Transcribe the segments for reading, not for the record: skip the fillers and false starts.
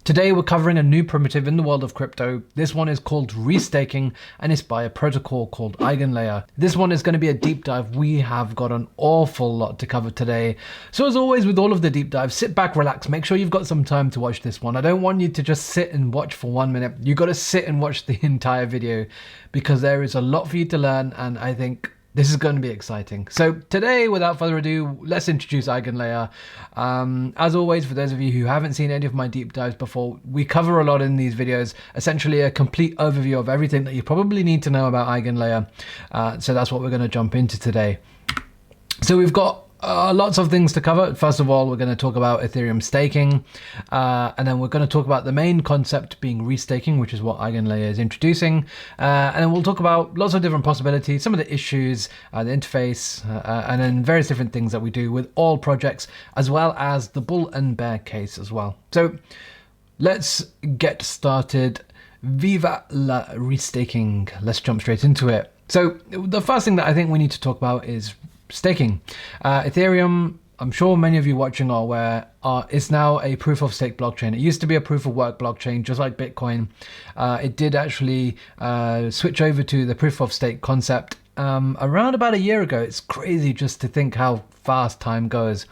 Today we're covering a new primitive in the world of crypto. This one is called Restaking and it's by a protocol called Eigen Layer. This one is going to be a deep dive. We have got an awful lot to cover today. So as always with all of the deep dives, sit back, relax, make sure you've got some time to watch this one. I don't want you to just sit and watch for 1 minute. You got to sit and watch the entire video because there is a lot for you to learn, and I think this is going to be exciting. So today, without further ado, let's introduce Eigen Layer. As always, for those of you who haven't seen any of my deep dives before, we cover a lot in these videos, essentially a complete overview of everything that you probably need to know about Eigen Layer. So that's what we're going to jump into today. So we've got lots of things to cover. First of all, we're going to talk about Ethereum staking, and then we're going to talk about the main concept being restaking, which is what Eigen Layer is introducing, and then we'll talk about lots of different possibilities, some of the issues, the interface, and then various different things that we do with all projects, as well as the bull and bear case as well. So let's get started. Viva la restaking. Let's jump straight into it. So the first thing that I think we need to talk about is staking. Ethereum, I'm sure many of you watching are aware, is now a proof of stake blockchain. It used to be a proof of work blockchain, just like Bitcoin. It did actually switch over to the proof of stake concept around about a year ago. It's crazy just to think how fast time goes.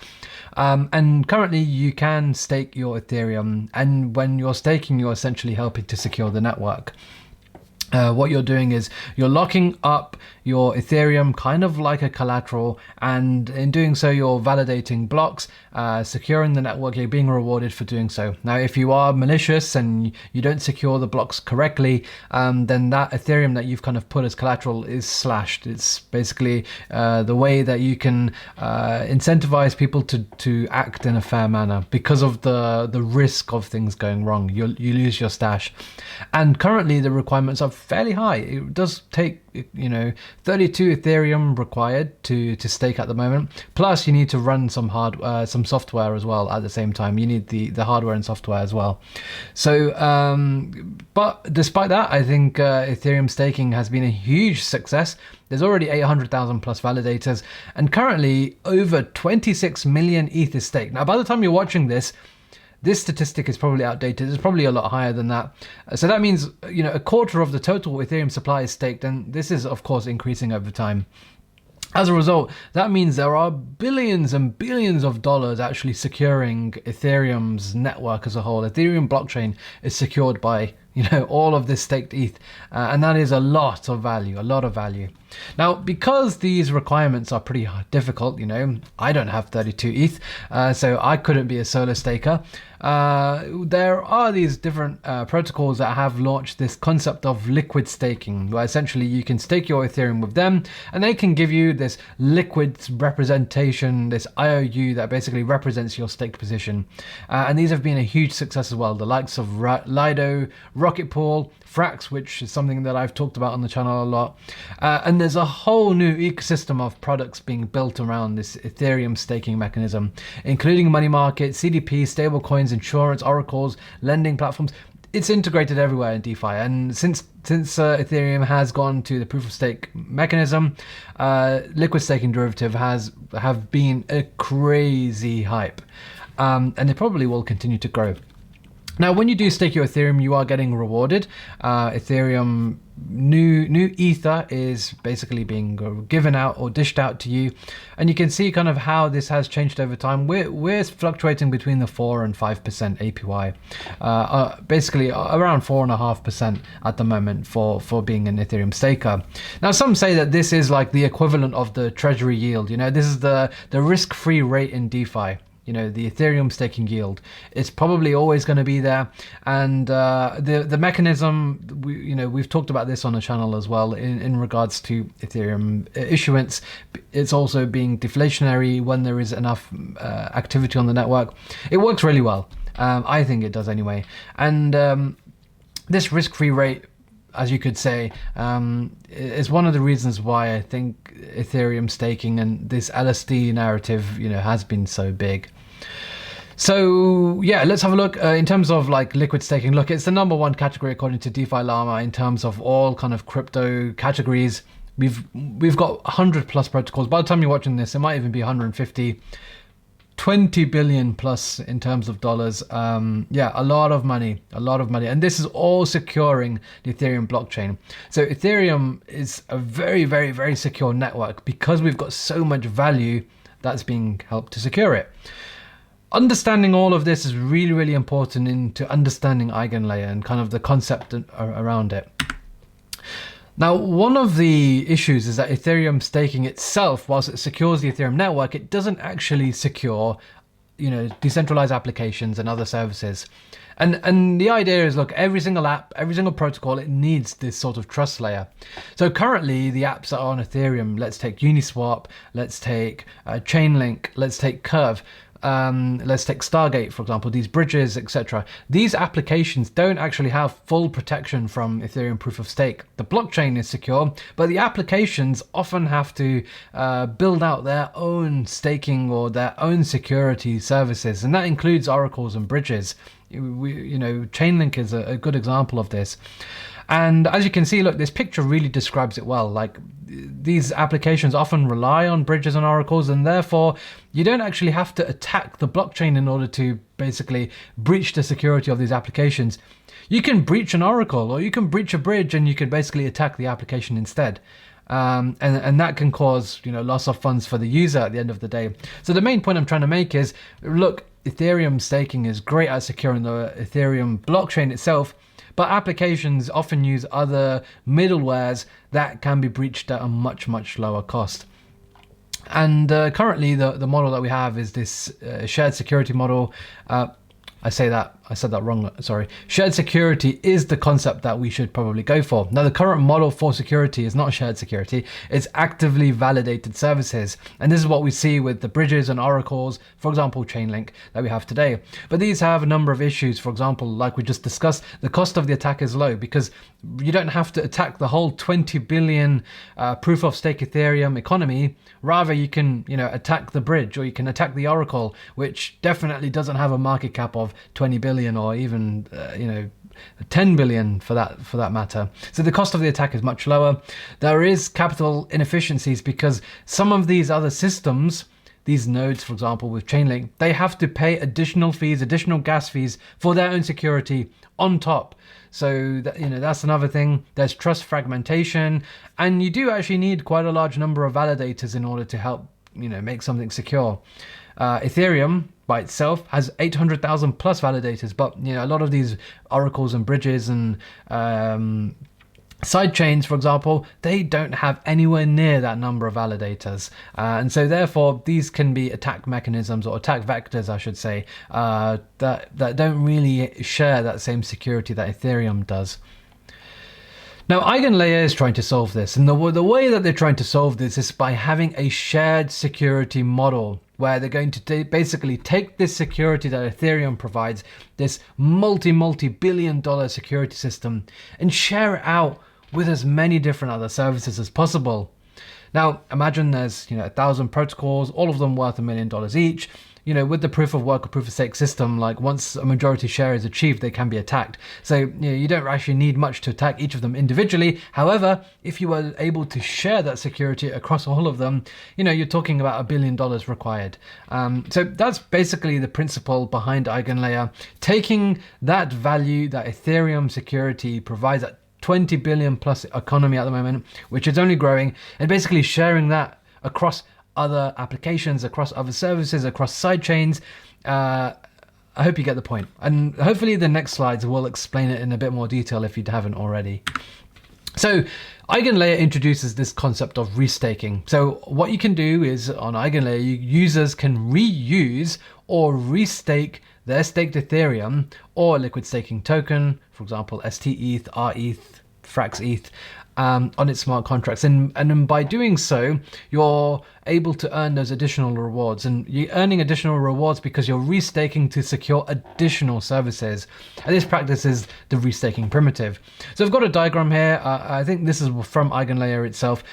And currently you can stake your Ethereum, and when you're staking, you're essentially helping to secure the network. What you're doing is you're locking up your Ethereum kind of like a collateral, and in doing so you're validating blocks, securing the network. You're being rewarded for doing so. Now if you are malicious and you don't secure the blocks correctly, then that Ethereum that you've kind of put as collateral is slashed. It's basically the way that you can incentivize people to act in a fair manner because of the risk of things going wrong. You lose your stash, and currently the requirements are fairly high. It does take 32 Ethereum required to stake at the moment. Plus you need to run some software as well at the same time. You need the hardware and software as well. So but despite that, I think Ethereum staking has been a huge success. There's already 800,000 plus validators, and currently over 26 million ETH is staked. Now by the time you're watching this statistic is probably outdated. It's probably a lot higher than that. So that means, a quarter of the total Ethereum supply is staked, and this is of course increasing over time. As a result, that means there are billions and billions of dollars actually securing Ethereum's network as a whole. Ethereum blockchain is secured by all of this staked ETH, and that is a lot of value. Now, because these requirements are pretty difficult, I don't have 32 ETH, so I couldn't be a solo staker. There are these different protocols that have launched this concept of liquid staking, where essentially you can stake your Ethereum with them, and they can give you this liquid representation, this IOU that basically represents your staked position. And these have been a huge success as well. The likes of Lido, Rocket Pool, Frax, which is something that I've talked about on the channel a lot. And there's a whole new ecosystem of products being built around this Ethereum staking mechanism, including money markets, CDP, stablecoins, insurance, oracles, lending platforms. It's integrated everywhere in DeFi. And since Ethereum has gone to the proof of stake mechanism, liquid staking derivative have been a crazy hype. And they probably will continue to grow. Now, when you do stake your Ethereum, you are getting rewarded. Ethereum new ether is basically being given out or dished out to you, and you can see kind of how this has changed over time. We're fluctuating between the 4 and 5% APY, basically around 4.5% at the moment for being an Ethereum staker. Now, some say that this is like the equivalent of the treasury yield. This is the risk-free rate in DeFi. The Ethereum staking yield. It's probably always going to be there, and the mechanism, we've talked about this on the channel as well in regards to Ethereum issuance. It's also being deflationary when there is enough activity on the network. It works really well. I think it does anyway, and this risk-free rate, as you could say, is one of the reasons why I think Ethereum staking and this LSD narrative, has been so big. So yeah, let's have a look in terms of like liquid staking. Look, it's the #1 category according to DeFi Llama in terms of all kind of crypto categories. We've got 100 plus protocols. By the time you're watching this, it might even be 150. 20 billion plus in terms of dollars. Yeah, a lot of money, and this is all securing the Ethereum blockchain. So Ethereum is a very, very, very secure network because we've got so much value that's being helped to secure it. Understanding all of this is really, really important into understanding Eigen Layer and kind of the concept around it. Now, one of the issues is that Ethereum staking itself, whilst it secures the Ethereum network, it doesn't actually secure, decentralized applications and other services. And the idea is, look, every single app, every single protocol, it needs this sort of trust layer. So currently the apps that are on Ethereum, let's take Uniswap, let's take Chainlink, let's take Curve, let's take Stargate, for example, these bridges, etc. These applications don't actually have full protection from Ethereum proof of stake. The blockchain is secure, but the applications often have to build out their own staking or their own security services, and that includes oracles and bridges. Chainlink is a good example of this. And as you can see, look, this picture really describes it well. Like, these applications often rely on bridges and oracles, and therefore you don't actually have to attack the blockchain in order to basically breach the security of these applications. You can breach an oracle or you can breach a bridge and you can basically attack the application instead. And that can cause loss of funds for the user at the end of the day. So the main point I'm trying to make is, look, Ethereum staking is great at securing the Ethereum blockchain itself, but applications often use other middlewares that can be breached at a much, much lower cost. And currently the model that we have is this shared security model. I said that wrong, sorry. Shared security is the concept that we should probably go for. Now, the current model for security is not shared security, it's actively validated services. And this is what we see with the bridges and oracles, for example, Chainlink, that we have today. But these have a number of issues. For example, like we just discussed, the cost of the attack is low because you don't have to attack the whole 20 billion proof of stake Ethereum economy. Rather, you can, attack the bridge, or you can attack the oracle, which definitely doesn't have a market cap of 20 billion or even 10 billion for that matter. So the cost of the attack is much lower. There is capital inefficiencies because some of these other systems, these nodes, for example, with Chainlink, they have to pay additional fees, additional gas fees for their own security on top. So that's another thing. There's trust fragmentation, and you do actually need quite a large number of validators in order to help make something secure. Ethereum by itself has 800,000 plus validators, but a lot of these oracles and bridges and side chains, for example, they don't have anywhere near that number of validators, and so therefore these can be attack mechanisms, or attack vectors I should say, that don't really share that same security that Ethereum does. Now, Eigen Layer is trying to solve this, and the way that they're trying to solve this is by having a shared security model, where they're going to basically take this security that Ethereum provides, this multi-billion-dollar security system, and share it out with as many different other services as possible. Now, imagine there's 1,000 protocols, all of them worth $1 million each. With the proof of work or proof of stake system, like once a majority share is achieved, they can be attacked. So you don't actually need much to attack each of them individually. However, if you were able to share that security across all of them, you're talking about $1 billion required. So that's basically the principle behind Eigen Layer, taking that value that Ethereum security provides, at 20 billion plus economy at the moment, which is only growing, and basically sharing that across other applications, across other services, across side chains. I hope you get the point. And hopefully the next slides will explain it in a bit more detail if you haven't already. So Eigen Layer introduces this concept of restaking. So what you can do is, on Eigen Layer, users can reuse or restake their staked Ethereum or liquid staking token, for example, STETH, RETH, FraxETH, on its smart contracts, and by doing so, you're able to earn those additional rewards, and you're earning additional rewards because you're restaking to secure additional services. And this practice is the restaking primitive. So I've got a diagram here. I think this is from Eigen Layer itself.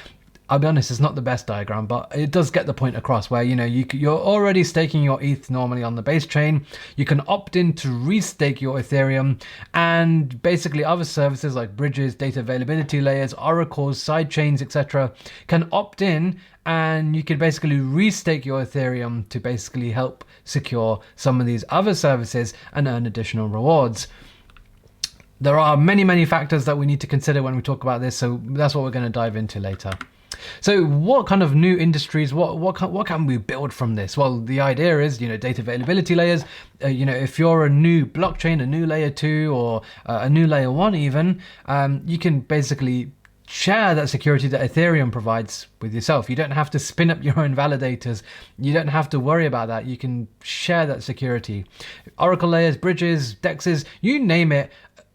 I'll be honest, it's not the best diagram, but it does get the point across where, you're already staking your ETH normally on the base chain. You can opt in to restake your Ethereum, and basically other services like bridges, data availability layers, oracles, sidechains, etc. can opt in, and you can basically restake your Ethereum to basically help secure some of these other services and earn additional rewards. There are many, many factors that we need to consider when we talk about this, so that's what we're going to dive into later. So what kind of new industries, what can we build from this? Well, the idea is, data availability layers. If you're a new blockchain, a new layer 2 or a new layer 1 even, you can basically share that security that Ethereum provides with yourself. You don't have to spin up your own validators. You don't have to worry about that. You can share that security. Oracle layers, bridges, dexes, you name it.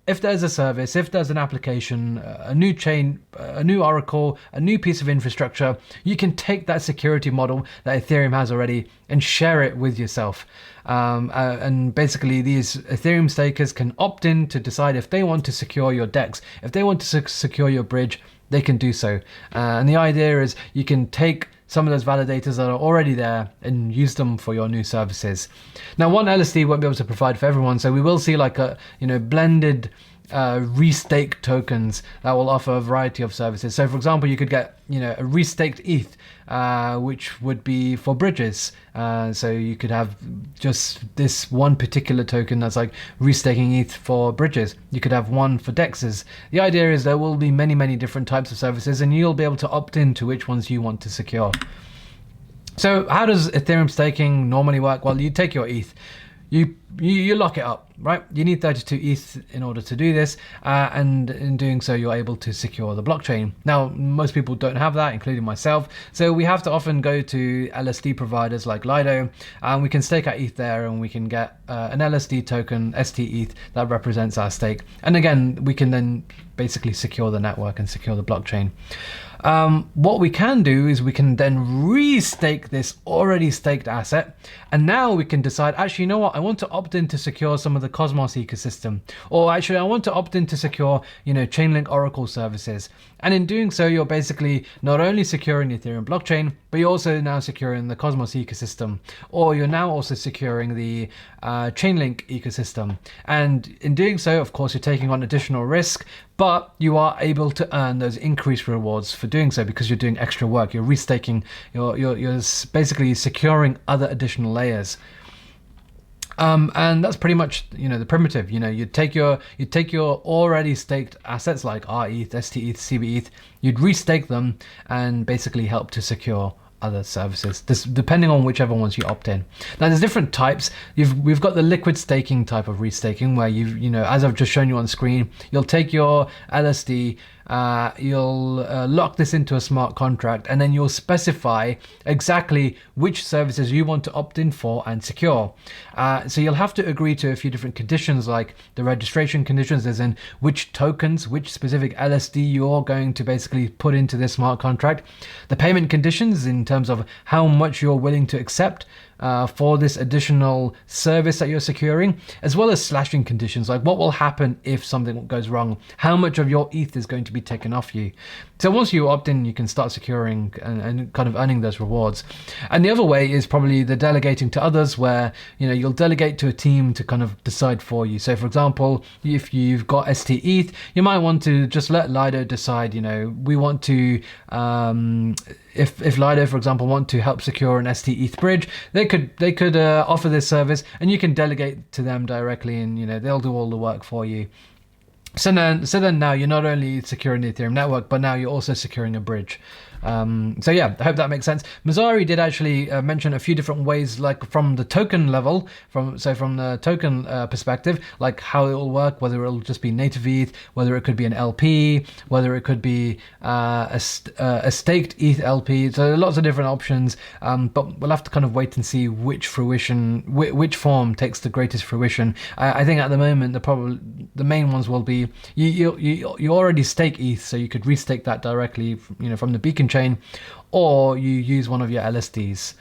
If there's a service, if there's an application, a new chain, a new oracle, a new piece of infrastructure, you can take that security model that Ethereum has already and share it with yourself. And basically these Ethereum stakers can opt in to decide if they want to secure your DEX. If they want to secure your bridge, they can do so. And the idea is you can take some of those validators that are already there and use them for your new services. Now, one LSD won't be able to provide for everyone, so we will see like a blended restake tokens that will offer a variety of services. So for example, you could get a restaked ETH, which would be for bridges. So you could have just this one particular token that's like restaking ETH for bridges. You could have one for dexes. The idea is there will be many, many different types of services, and you'll be able to opt into which ones you want to secure. So how does Ethereum staking normally work? Well, you take your ETH, you lock it up, right? You need 32 ETH in order to do this, and in doing so, you're able to secure the blockchain. Now, most people don't have that, including myself, so we have to often go to LSD providers like Lido, and we can stake our ETH there, and we can get an LSD token, ST-ETH, that represents our stake. And again, we can then basically secure the network and secure the blockchain. What we can do is we can then restake this already staked asset, and now we can decide, actually, you know what, I want to opt in to secure some of the Cosmos ecosystem, or actually I want to opt in to secure Chainlink Oracle services. And in doing so, you're basically not only securing the Ethereum blockchain, but you're also now securing the Cosmos ecosystem, or you're now also securing the Chainlink ecosystem. And in doing so, of course, you're taking on additional risk, but you are able to earn those increased rewards for doing so because you're doing extra work. You're restaking, you're basically securing other additional layers. And that's pretty much the primitive. You take your already staked assets like RETH, ST-ETH, CB-ETH, you'd restake them and basically help to secure other services, this depending on whichever ones you opt in. Now there's different types. We've got the liquid staking type of restaking, where as I've just shown you on screen, you'll take your LSD, you'll lock this into a smart contract, and then you'll specify exactly which services you want to opt in for and secure. So you'll have to agree to a few different conditions, like the registration conditions, as in which tokens, which specific LSD you're going to basically put into this smart contract, the payment conditions in terms of how much you're willing to accept for this additional service that you're securing, as well as slashing conditions, like what will happen if something goes wrong, how much of your ETH is going to be taken off you. So once you opt in, you can start securing and kind of earning those rewards. And the other way is probably the delegating to others, where you'll delegate to a team to kind of decide for you. So for example, if you've got ST-ETH, you might want to just let Lido decide, we want to if Lido, for example, want to help secure an ST-ETH bridge, they could offer this service, and you can delegate to them directly, and they'll do all the work for you. So then now you're not only securing the Ethereum network, but now you're also securing a bridge. So yeah, I hope that makes sense. Mazari did actually mention a few different ways, like from the token level, from the token perspective, like how it will work, whether it'll just be native ETH, whether it could be an LP, whether it could be a staked ETH LP. So lots of different options, but we'll have to kind of wait and see which form takes the greatest fruition. I think at the moment the main ones will be you already stake ETH, so you could restake that directly from the beacon chain, or you use one of your LSDs.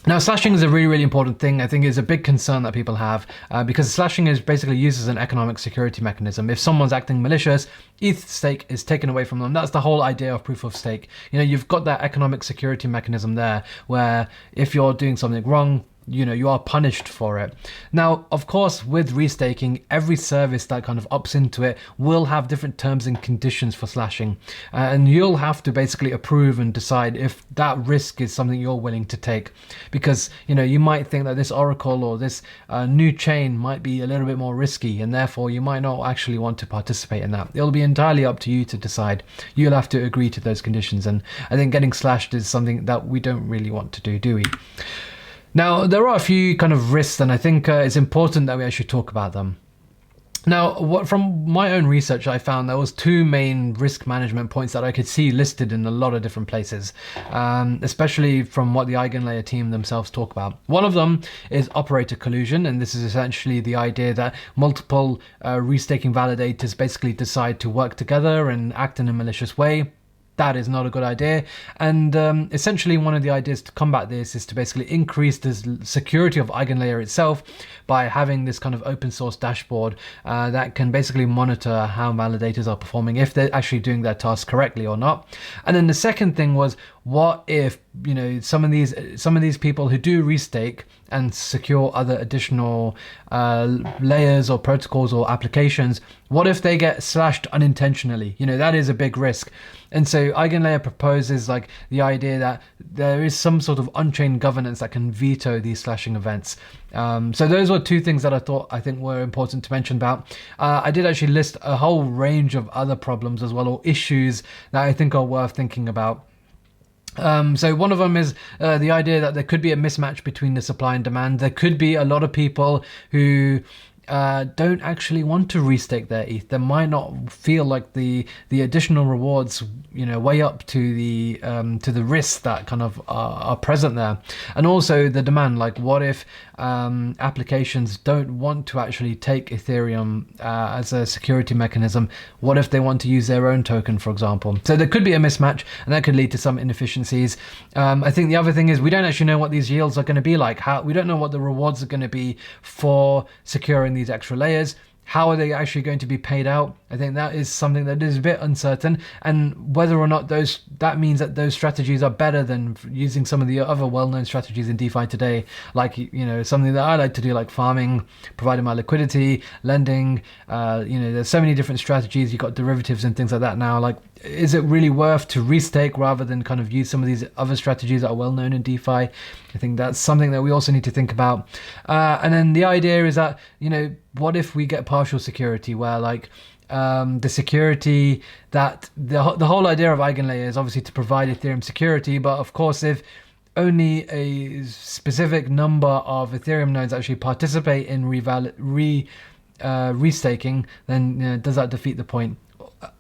Now, slashing is a really, really important thing. I think it's a big concern that people have because slashing is basically used as an economic security mechanism. If someone's acting malicious, ETH stake is taken away from them. That's the whole idea of proof of stake. You know, you've got that economic security mechanism there where if you're doing something wrong, you know, you are punished for it. Now, of course, with restaking, every service that kind of opts into it will have different terms and conditions for slashing. And you'll have to basically approve and decide if that risk is something you're willing to take. Because, you know, you might think that this oracle or this new chain might be a little bit more risky, and therefore you might not actually want to participate in that. It'll be entirely up to you to decide. You'll have to agree to those conditions. And I think getting slashed is something that we don't really want to do we? Now, there are a few kind of risks, and I think it's important that we actually talk about them. Now, from my own research, I found there was two main risk management points that I could see listed in a lot of different places, especially from what the Eigen Layer team themselves talk about. One of them is operator collusion, and this is essentially the idea that multiple restaking validators basically decide to work together and act in a malicious way. That is not a good idea. And essentially one of the ideas to combat this is to basically increase the security of Eigen Layer itself by having this kind of open source dashboard that can basically monitor how validators are performing, if they're actually doing their tasks correctly or not. And then the second thing was, what if, you know, some of these people who do restake and secure other additional layers or protocols or applications, what if they get slashed unintentionally? You know, that is a big risk. And so Eigen Layer proposes like the idea that there is some sort of on-chain governance that can veto these slashing events. So those were two things that I think were important to mention about. I did actually list a whole range of other problems as well, or issues that I think are worth thinking about. So one of them is the idea that there could be a mismatch between the supply and demand. There could be a lot of people who don't actually want to restake their ETH. They might not feel like the additional rewards, you know, weigh up to the risks that kind of are present there. And also the demand, like what if applications don't want to actually take Ethereum as a security mechanism? What if they want to use their own token, for example? So there could be a mismatch, and that could lead to some inefficiencies. I think the other thing is we don't actually know what these yields are going to be like. We don't know what the rewards are going to be for securing these extra layers. How are they actually going to be paid out? I think that is something that is a bit uncertain, and whether or not that means that those strategies are better than using some of the other well-known strategies in DeFi today, like, you know, something that I like to do, like farming, providing my liquidity, lending. You know, there's so many different strategies. You've got derivatives and things like that now. Like, is it really worth to restake rather than kind of use some of these other strategies that are well known in DeFi? I think that's something that we also need to think about. And then the idea is that, you know, what if we get partial security, where like the security that the whole idea of Eigen Layer is obviously to provide Ethereum security, but of course if only a specific number of Ethereum nodes actually participate in restaking, then, you know, does that defeat the point?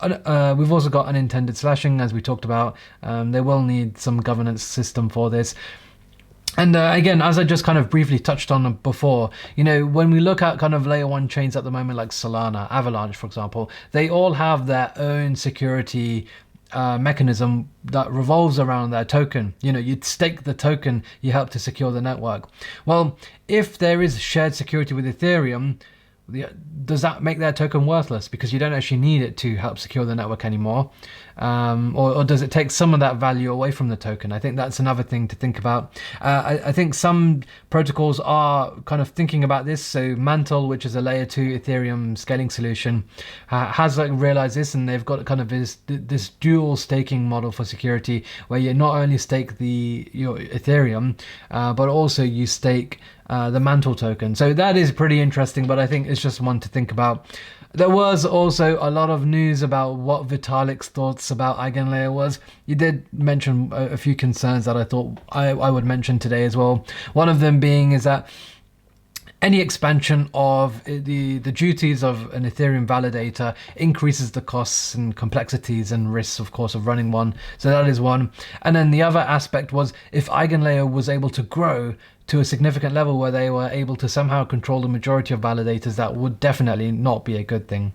We've also got unintended slashing, as we talked about. They will need some governance system for this. And again, as I just kind of briefly touched on before, you know, when we look at kind of layer one chains at the moment, like Solana, Avalanche, for example, they all have their own security mechanism that revolves around their token. You know, you stake the token, you help to secure the network. Well, if there is shared security with Ethereum, does that make their token worthless because you don't actually need it to help secure the network anymore? Or does it take some of that value away from the token? I think that's another thing to think about. I think some protocols are kind of thinking about this. So Mantle, which is a layer 2 Ethereum scaling solution, has like realized this, and they've got kind of this dual staking model for security, where you not only stake your Ethereum, but also you stake the Mantle token. So that is pretty interesting, but I think it's just one to think about. There was also a lot of news about what Vitalik's thoughts about Eigen Layer was. You did mention a few concerns that I thought I would mention today as well. One of them being is that any expansion of the duties of an Ethereum validator increases the costs and complexities and risks, of course, of running one. So that is one. And then the other aspect was, if Eigen Layer was able to grow to a significant level where they were able to somehow control the majority of validators, that would definitely not be a good thing.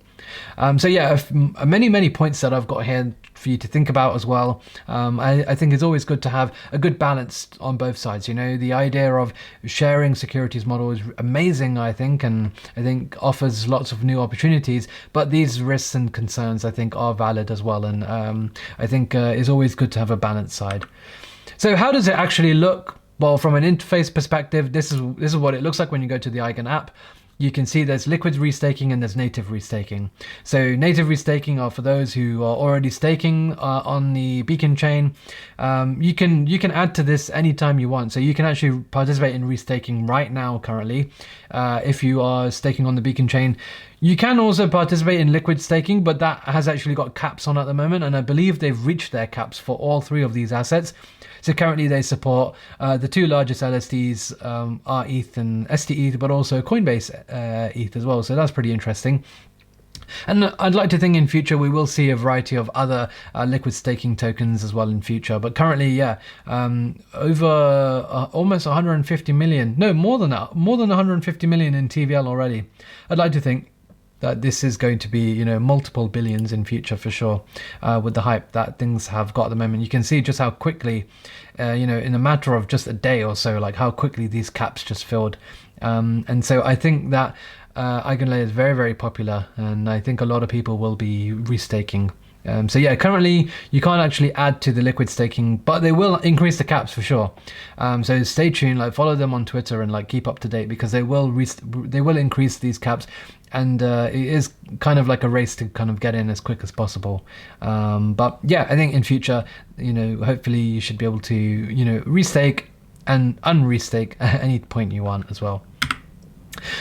So yeah, many points that I've got here for you to think about as well. I think it's always good to have a good balance on both sides. You know, the idea of sharing securities model is amazing, I think, and I think offers lots of new opportunities, but these risks and concerns I think are valid as well, and I think it's always good to have a balanced side. So how does it actually look? Well, from an interface perspective, this is what it looks like when you go to the Eigen app. You can see there's liquid restaking and there's native restaking. So native restaking are for those who are already staking on the Beacon chain. You can add to this anytime you want. So you can actually participate in restaking right now currently if you are staking on the Beacon chain. You can also participate in liquid staking, but that has actually got caps on at the moment, and I believe they've reached their caps for all three of these assets. So currently they support the two largest LSDs, RETH and STETH, but also Coinbase ETH as well. So that's pretty interesting. And I'd like to think in future we will see a variety of other liquid staking tokens as well in future. But currently, yeah, over almost 150 million, no, more than that, more than 150 million in TVL already. I'd like to think that this is going to be, you know, multiple billions in future for sure, with the hype that things have got at the moment. You can see just how quickly, you know, in a matter of just a day or so, like how quickly these caps just filled. And so I think that Eigen Layer is very, very popular, and I think a lot of people will be restaking. So yeah, currently you can't actually add to the liquid staking, but they will increase the caps for sure. So stay tuned, like follow them on Twitter and like keep up to date, because they will increase these caps, and it is kind of like a race to kind of get in as quick as possible. But yeah, I think in future, you know, hopefully you should be able to, you know, restake and unrestake at any point you want as well.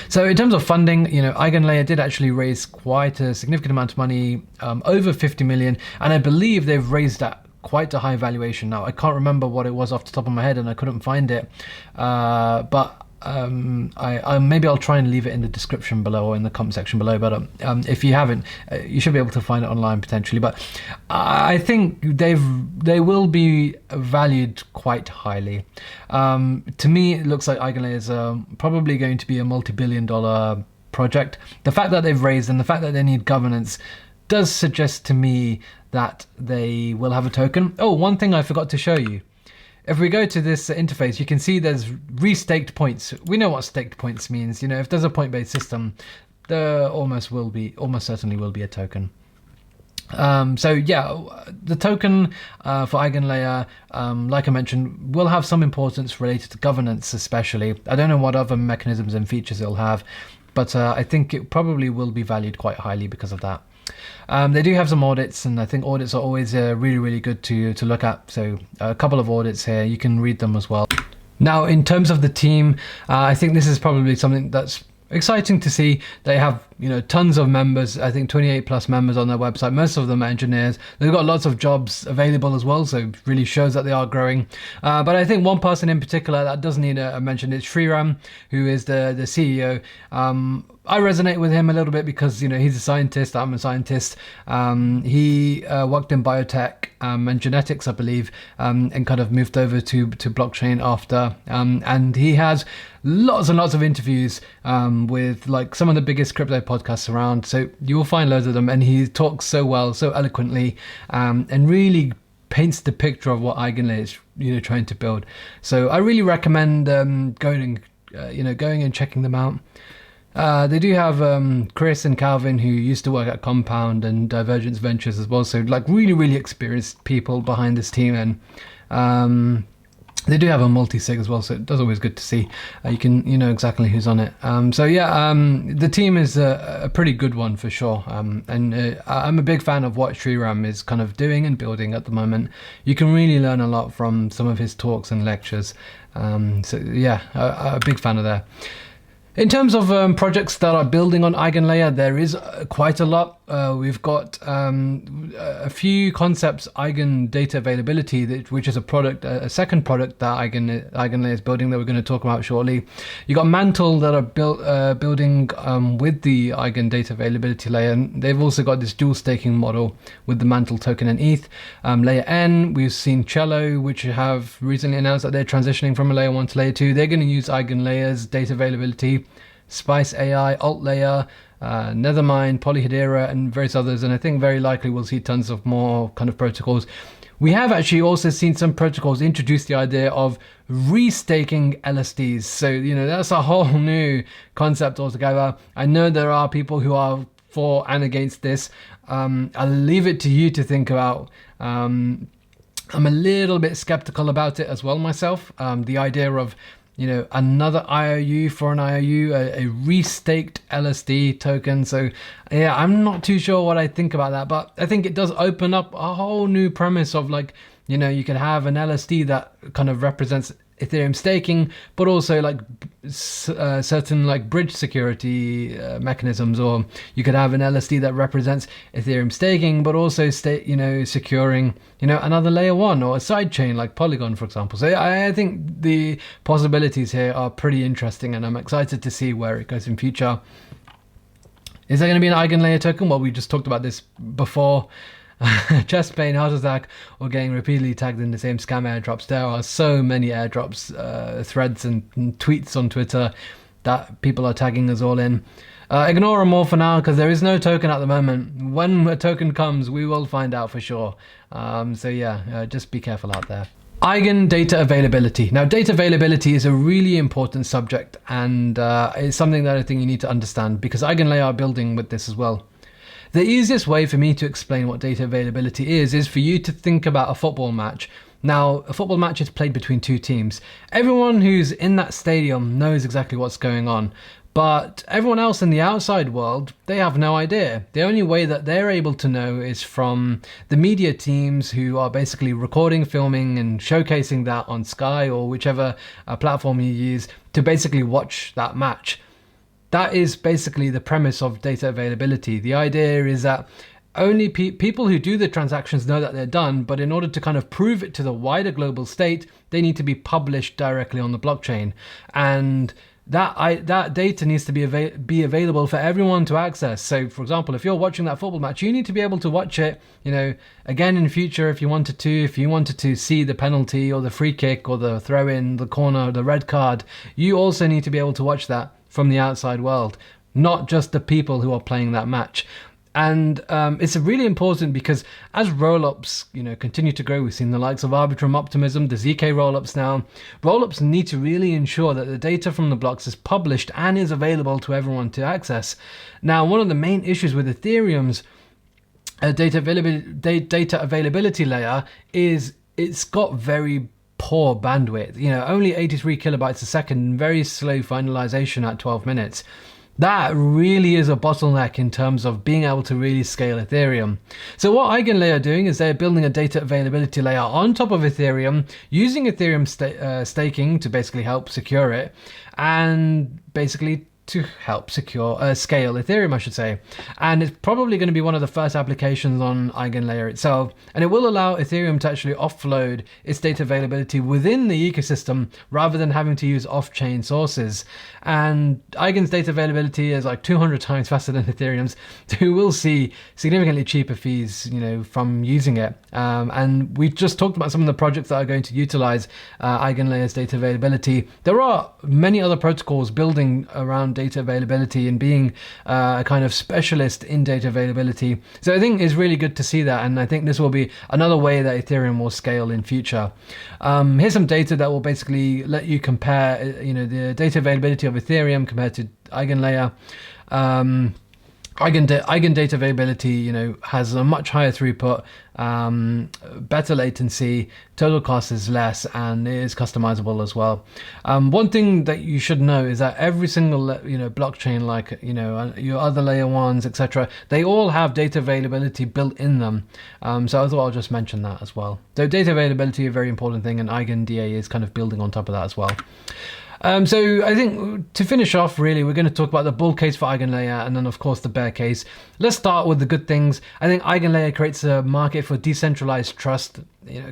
So in terms of funding, you know, Eigen Layer did actually raise quite a significant amount of money, over 50 million, and I believe they've raised at quite a high valuation. Now, I can't remember what it was off the top of my head, and I couldn't find it, but I maybe I'll try and leave it in the description below or in the comment section below, but if you haven't, you should be able to find it online potentially. But I think they will be valued quite highly. To me, it looks like Eigen Layer is probably going to be a multi-billion-dollar project. The fact that they've raised and the fact that they need governance does suggest to me that they will have a token. Oh, one thing I forgot to show you. If we go to this interface, you can see there's restaked points. We know what staked points means. You know, if there's a point-based system, there almost certainly will be a token. So yeah, the token for Eigen Layer, like I mentioned, will have some importance related to governance especially. I don't know what other mechanisms and features it'll have, but I think it probably will be valued quite highly because of that. They do have some audits, and I think audits are always really, really good to look at. So a couple of audits here, you can read them as well. Now, in terms of the team, I think this is probably something that's exciting to see. They have, you know, tons of members. I think 28 plus members on their website. Most of them are engineers. They've got lots of jobs available as well, so it really shows that they are growing. But I think one person in particular that does need a mention is Sriram, who is the CEO. I resonate with him a little bit because, you know, he's a scientist, I'm a scientist. He worked in biotech and genetics, I believe, and kind of moved over to blockchain after. And he has lots and lots of interviews with like some of the biggest crypto podcasts around. So you will find loads of them, and he talks so well, so eloquently, and really paints the picture of what Eigen Layer is, you know, trying to build. So I really recommend going and checking them out. They do have Chris and Calvin, who used to work at Compound and Divergence Ventures as well, so like really, really experienced people behind this team. And they do have a multi-sig as well, so it's always good to see. You know exactly who's on it. So yeah, the team is a pretty good one for sure. And I'm a big fan of what Sriram is kind of doing and building at the moment. You can really learn a lot from some of his talks and lectures. So yeah, a big fan of that. In terms of projects that are building on Eigen Layer, there is quite a lot. we've got a few concepts. Eigen data availability, which is a product, a second product that Eigen Layer is building that we're going to talk about shortly. You got Mantle that are building with the Eigen data availability layer, and they've also got this dual staking model with the Mantle token and ETH. Layer N, we've seen Cello, which have recently announced that they're transitioning from a layer 1 to layer 2. They're going to use Eigen Layer's data availability. Spice AI, Alt Layer, Nethermind, Polyhedera, and various others, and I think very likely we'll see tons of more kind of protocols. We have actually also seen some protocols introduce the idea of restaking LSDs. So, you know, that's a whole new concept altogether. I know there are people who are for and against this. I'll leave it to you to think about. I'm a little bit skeptical about it as well myself. The idea of, you know, another IOU for an IOU, a restaked LSD token. So yeah, I'm not too sure what I think about that, but I think it does open up a whole new premise of, like, you know, you could have an LSD that kind of represents Ethereum staking, but also like certain like bridge security mechanisms, or you could have an LSD that represents Ethereum staking, but also securing, you know, another layer 1 or a side chain like Polygon, for example. So I think the possibilities here are pretty interesting, and I'm excited to see where it goes in future. Is there going to be an Eigen Layer token? Well, we just talked about this before. Chest pain, heart attack, or getting repeatedly tagged in the same scam airdrops. There are so many airdrops, threads and tweets on Twitter that people are tagging us all in. Ignore them all for now, because there is no token at the moment. When a token comes, we will find out for sure. So yeah, just be careful out there. Eigen data availability. Now, data availability is a really important subject, and it's something that I think you need to understand, because Eigen Layer are building with this as well. The easiest way for me to explain what data availability is for you to think about a football match. Now, a football match is played between two teams. Everyone who's in that stadium knows exactly what's going on, but everyone else in the outside world, they have no idea. The only way that they're able to know is from the media teams, who are basically recording, filming, and showcasing that on Sky or whichever platform you use to basically watch that match. That is basically the premise of data availability. The idea is that only people who do the transactions know that they're done, but in order to kind of prove it to the wider global state, they need to be published directly on the blockchain. And that data needs to be available for everyone to access. So, for example, if you're watching that football match, you need to be able to watch it, you know, again in future if you wanted to see the penalty or the free kick or the throw in, the corner, the red card. You also need to be able to watch that from the outside world, not just the people who are playing that match. And it's really important, because as rollups, you know, continue to grow, we've seen the likes of Arbitrum Optimism, the ZK rollups now. Rollups need to really ensure that the data from the blocks is published and is available to everyone to access. Now, one of the main issues with Ethereum's data availability layer is it's got very poor bandwidth, you know, only 83 kilobytes a second, very slow finalization at 12 minutes. That really is a bottleneck in terms of being able to really scale Ethereum. So what Eigen Layer are doing is they're building a data availability layer on top of Ethereum, using Ethereum staking to basically help secure it, and basically to help scale Ethereum, I should say. And it's probably going to be one of the first applications on Eigen Layer itself, and it will allow Ethereum to actually offload its data availability within the ecosystem rather than having to use off-chain sources. And Eigen's data availability is like 200 times faster than Ethereum's, so we will see significantly cheaper fees, you know, from using it. And we've just talked about some of the projects that are going to utilize Eigen Layer's data availability. There are many other protocols building around data availability and being a kind of specialist in data availability. So I think it's really good to see that, and I think this will be another way that Ethereum will scale in future. Here's some data that will basically let you compare, you know, the data availability of Ethereum compared to Eigen Layer. Eigen data availability, you know, has a much higher throughput, better latency, total cost is less, and it is customizable as well. One thing that you should know is that every single, you know, blockchain, like, you know, your other layer ones, etc., they all have data availability built in them. So I thought I'll just mention that as well. So data availability is a very important thing, and Eigen DA is kind of building on top of that as well. So I think to finish off, really, we're going to talk about the bull case for Eigen Layer and then, of course, the bear case. Let's start with the good things. I think Eigen Layer creates a market for decentralized trust.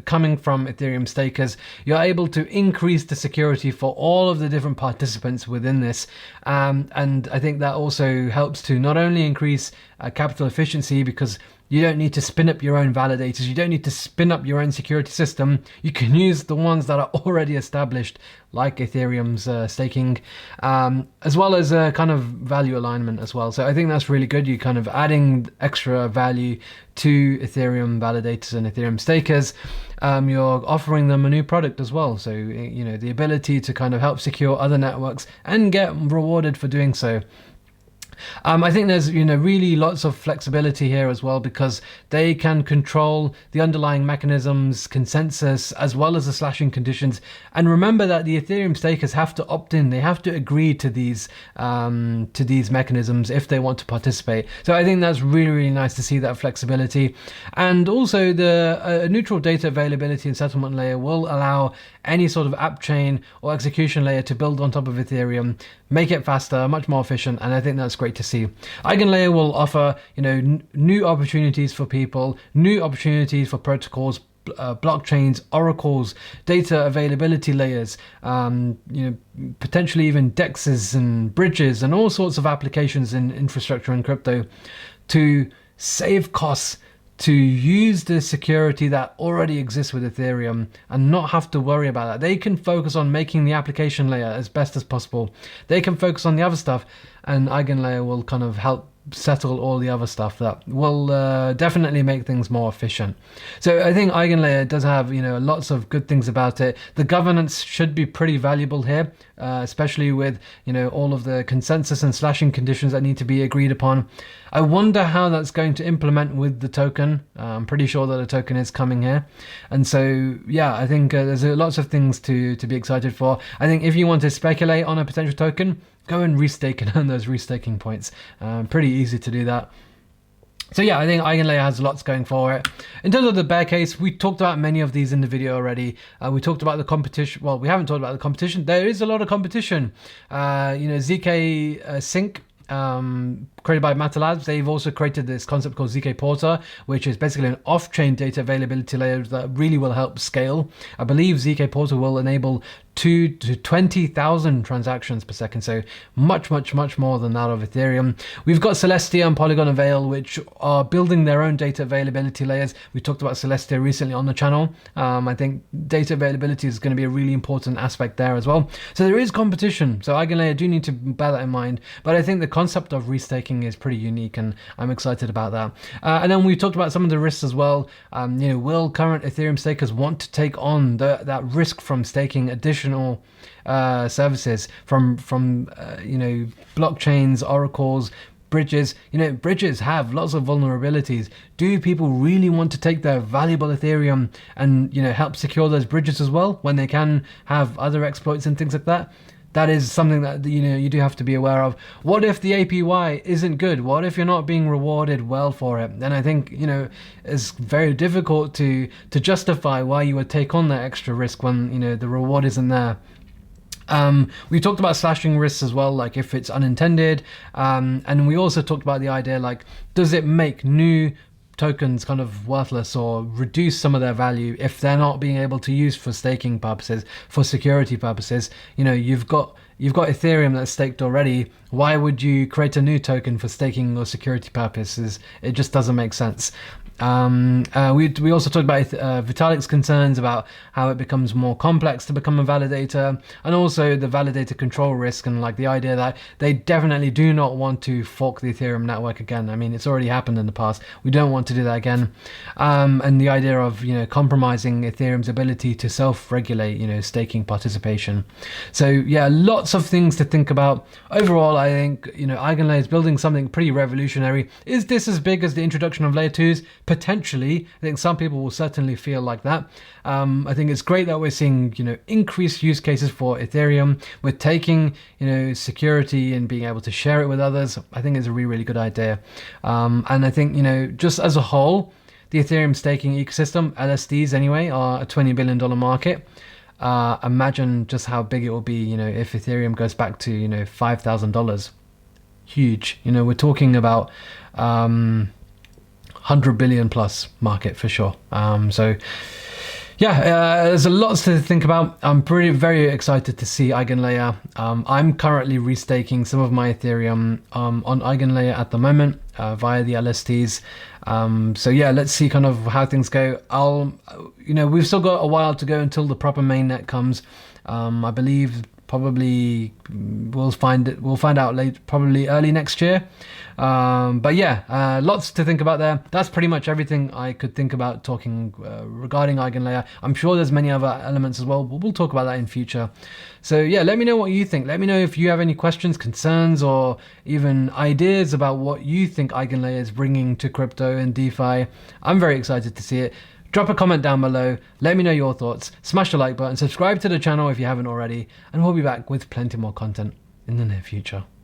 Coming from Ethereum stakers, you're able to increase the security for all of the different participants within this. And I think that also helps to not only increase capital efficiency, because you don't need to spin up your own validators. You don't need to spin up your own security system. You can use the ones that are already established, like Ethereum's staking, as well as a kind of value alignment as well. So I think that's really good. You're kind of adding extra value to Ethereum validators and Ethereum stakers. You're offering them a new product as well. So, the ability to kind of help secure other networks and get rewarded for doing so. I think there's really lots of flexibility here as well, because they can control the underlying mechanisms, consensus, as well as the slashing conditions. And remember that the Ethereum stakers have to opt in; they have to agree to these mechanisms if they want to participate. So I think that's really nice to see that flexibility. And also the neutral data availability and settlement layer will allow any sort of app chain or execution layer to build on top of Ethereum, make it faster, much more efficient, and I think that's great to see. Eigen Layer will offer, new opportunities for people, new opportunities for protocols, blockchains, oracles, data availability layers, potentially even dexes and bridges and all sorts of applications in infrastructure and crypto to save costs, to use the security that already exists with Ethereum and not have to worry about that. They can focus on making the application layer as best as possible. They can focus on the other stuff, and Eigen Layer will kind of help settle all the other stuff that will definitely make things more efficient. So I think Eigen Layer does have lots of good things about it. The governance should be pretty valuable here, especially with all of the consensus and slashing conditions that need to be agreed upon. I wonder how that's going to implement with the token. I'm pretty sure that a token is coming here, and so yeah, I think there's lots of things to be excited for. I think if you want to speculate on a potential token, go and restake and earn those restaking points. Pretty easy to do that. So yeah, I think Eigen Layer has lots going for it. In terms of the bear case, we talked about many of these in the video already. We talked about the competition. Well, we haven't talked about the competition. There is a lot of competition. ZK Sync, created by Mata Labs, they've also created this concept called ZK Porter, which is basically an off-chain data availability layer that really will help scale. I believe ZK Porter will enable 2 to 20,000 transactions per second, so much more than that of Ethereum. We've got Celestia and Polygon Avail, which are building their own data availability layers. We talked about Celestia recently on the channel. I think data availability is going to be a really important aspect there as well. So there is competition, so Eigen Layer do need to bear that in mind, but I think the concept of restaking is pretty unique, and I'm excited about that. And then we talked about some of the risks as well. Will current Ethereum stakers want to take on that risk from staking additional services from blockchains, oracles, bridges? Bridges have lots of vulnerabilities. Do people really want to take their valuable Ethereum and help secure those bridges as well, when they can have other exploits and things like that? That is something that you do have to be aware of. What if the APY isn't good? What if you're not being rewarded well for it? Then I think it's very difficult to justify why you would take on that extra risk when the reward isn't there. We talked about slashing risks as well, like if it's unintended, and we also talked about the idea, like, does it make new tokens kind of worthless or reduce some of their value if they're not being able to use for staking purposes, for security purposes? You've got Ethereum that's staked already. Why would you create a new token for staking or security purposes? It just doesn't make sense. We also talked about Vitalik's concerns about how it becomes more complex to become a validator, and also the validator control risk, and like the idea that they definitely do not want to fork the Ethereum network again. I mean, it's already happened in the past. We don't want to do that again. And the idea of compromising Ethereum's ability to self-regulate staking participation. So yeah, lots of things to think about. Overall, I think Eigen Layer is building something pretty revolutionary. Is this as big as the introduction of Layer 2s? Potentially. I think some people will certainly feel like that. I think it's great that we're seeing increased use cases for Ethereum. We're taking security and being able to share it with others. I think it's a really good idea. And I think just as a whole, the Ethereum staking ecosystem, LSDs anyway, are a $20 billion market. Imagine just how big it will be, you know, if Ethereum goes back to, you know, $5,000. Huge. You know, we're talking about 100 billion plus market for sure. So yeah, there's a lot to think about. I'm very excited to see Eigen Layer. I'm currently restaking some of my Ethereum on Eigen Layer at the moment via the LSTs. So yeah, let's see kind of how things go. You know, we've still got a while to go until the proper mainnet comes. I believe probably we'll find out late, probably early next year. But yeah, lots to think about there. That's pretty much everything I could think about talking regarding Eigen Layer. I'm sure there's many other elements as well, but we'll talk about that in future. So yeah, let me know what you think. Let me know if you have any questions, concerns, or even ideas about what you think Eigen Layer is bringing to crypto and DeFi. I'm very excited to see it. Drop a comment down below, let me know your thoughts, smash the like button, subscribe to the channel if you haven't already, and we'll be back with plenty more content in the near future.